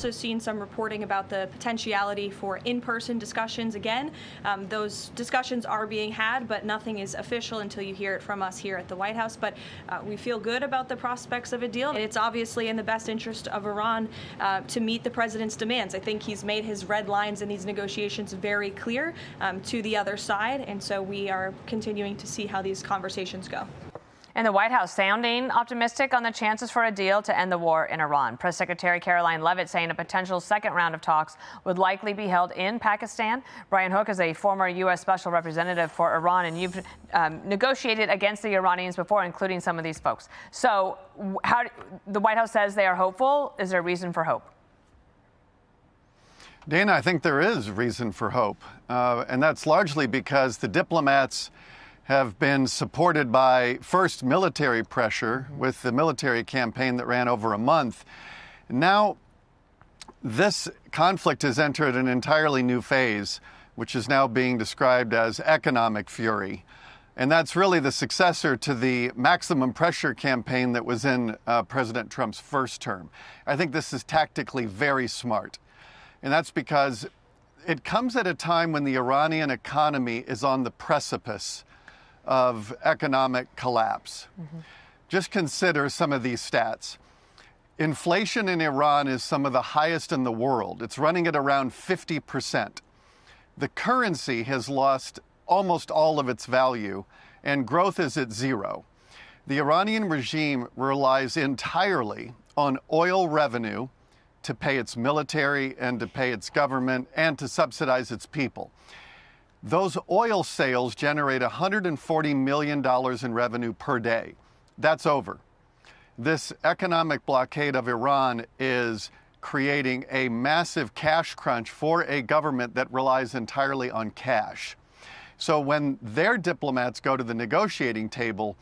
also seen some reporting about the potentiality for in-person discussions again. Those discussions are being had, but nothing is official until you hear it from us here at the White House. But we feel good about the prospects of a deal. It's obviously in the best interest of Iran to meet the president's demands. I think he's made his red lines in these negotiations very clear to the other side, and so we are continuing to see how these conversations go. And the White House sounding optimistic on the chances for a deal to end the war in Iran. Press Secretary Caroline Leavitt saying a potential second round of talks would likely be held in Pakistan. Brian Hook is a former U.S. Special Representative for Iran, and you've negotiated against the Iranians before, including some of these folks. So the White House says they are hopeful. Is there reason for hope? Dana, I think there is reason for hope, and that's largely because the diplomats have been supported by first military pressure with the military campaign that ran over a month. Now, this conflict has entered an entirely new phase, which is now being described as economic fury. And that's really the successor to the maximum pressure campaign that was in President Trump's first term. I think this is tactically very smart. And that's because it comes at a time when the Iranian economy is on the precipice of economic collapse. Just consider some of these stats. Inflation in Iran is some of the highest in the world. It's running at around 50%. The currency has lost almost all of its value, and growth is at zero. The Iranian regime relies entirely on oil revenue to pay its military and to pay its government and to subsidize its people. Those oil sales generate $140 million in revenue per day. That's over. This economic blockade of Iran is creating a massive cash crunch for a government that relies entirely on cash. So when their diplomats go to the negotiating table,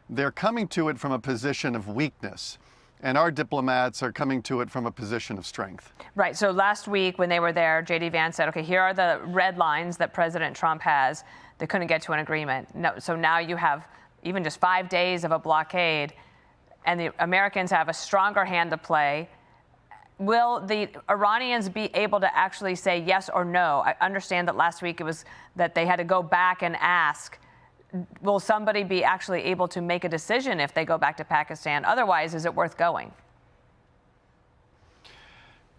they're coming to it from a position of weakness. And our diplomats are coming to it from a position of strength. Right. So last week when they were there, J.D. Vance said, okay, here are the red lines that President Trump has. They couldn't get to an agreement. No, so now you have even just 5 days of a blockade, and the Americans have a stronger hand to play. Will the Iranians be able to actually say yes or no? I understand that last week it was that they had to go back and ask. Will somebody be actually able to make a decision if they go back to Pakistan? Otherwise, is it worth going?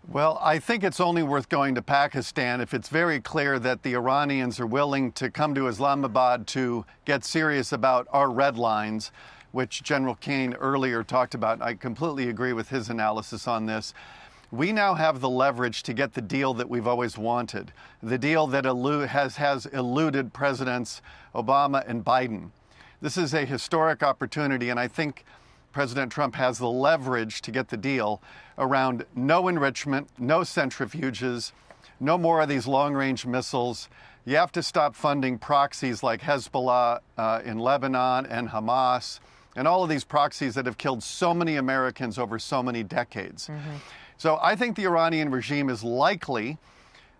Well, I think it's only worth going to Pakistan if it's very clear that the Iranians are willing to come to Islamabad to get serious about our red lines, which General Kane earlier talked about. I completely agree with his analysis on this. We now have the leverage to get the deal that we've always wanted, the deal that has eluded Presidents Obama and Biden. This is a historic opportunity, and I think President Trump has the leverage to get the deal around no enrichment, no centrifuges, no more of these long-range missiles. You have to stop funding proxies like Hezbollah in Lebanon and Hamas, and all of these proxies that have killed so many Americans over so many decades. So I think the Iranian regime is likely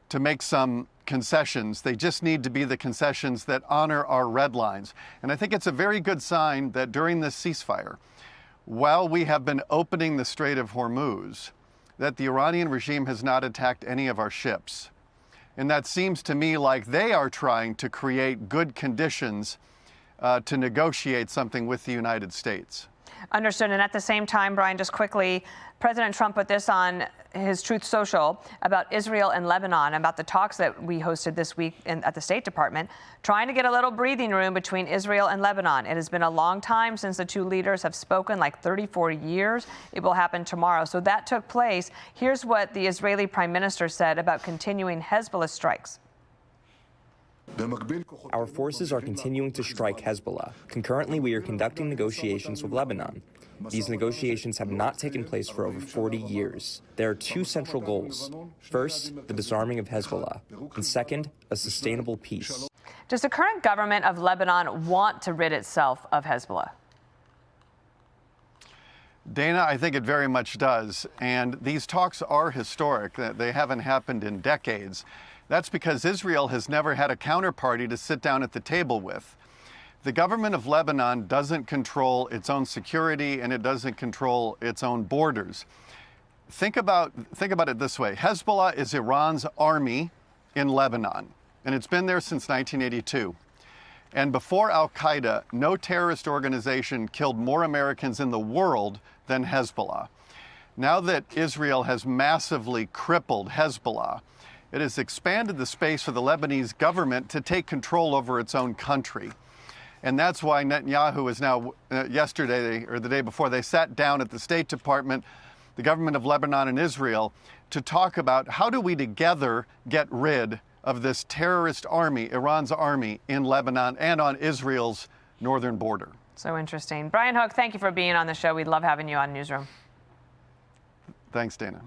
to make some concessions. They just need to be the concessions that honor our red lines. And I think it's a very good sign that during this ceasefire, while we have been opening the Strait of Hormuz, that the Iranian regime has not attacked any of our ships. And that seems to me like they are trying to create good conditions to negotiate something with the United States. Understood. And at the same time, Brian, just quickly, President Trump put this on his Truth Social about Israel and Lebanon, about the talks that we hosted this week at the State Department, trying to get a little breathing room between Israel and Lebanon. It has been a long time since the two leaders have spoken, like 34 years. It will happen tomorrow. So that took place. Here's what the Israeli Prime Minister said about continuing Hezbollah strikes. Our forces are continuing to strike Hezbollah. Concurrently, we are conducting negotiations with Lebanon. These negotiations have not taken place for over 40 years. There are two central goals. First, the disarming of Hezbollah, and second, a sustainable peace. Does the current government of Lebanon want to rid itself of Hezbollah? Dana, I think it very much does. And these talks are historic. They haven't happened in decades. That's because Israel has never had a counterparty to sit down at the table with. The government of Lebanon doesn't control its own security, and it doesn't control its own borders. think about it this way. Hezbollah is Iran's army in Lebanon, and it's been there since 1982. And before al-Qaeda, no terrorist organization killed more Americans in the world than Hezbollah. Now that Israel has massively crippled Hezbollah, it has expanded the space for the Lebanese government to take control over its own country. And that's why Netanyahu is now, yesterday or the day before, they sat down at the State Department, the government of Lebanon and Israel, to talk about how do we together get rid of this terrorist army, Iran's army, in Lebanon and on Israel's northern border. So interesting. Brian Hook, thank you for being on the show. We love having you on Newsroom. Thanks, Dana.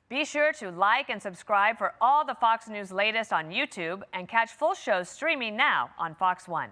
Be sure to like and subscribe for all the Fox News latest on YouTube and catch full shows streaming now on Fox One.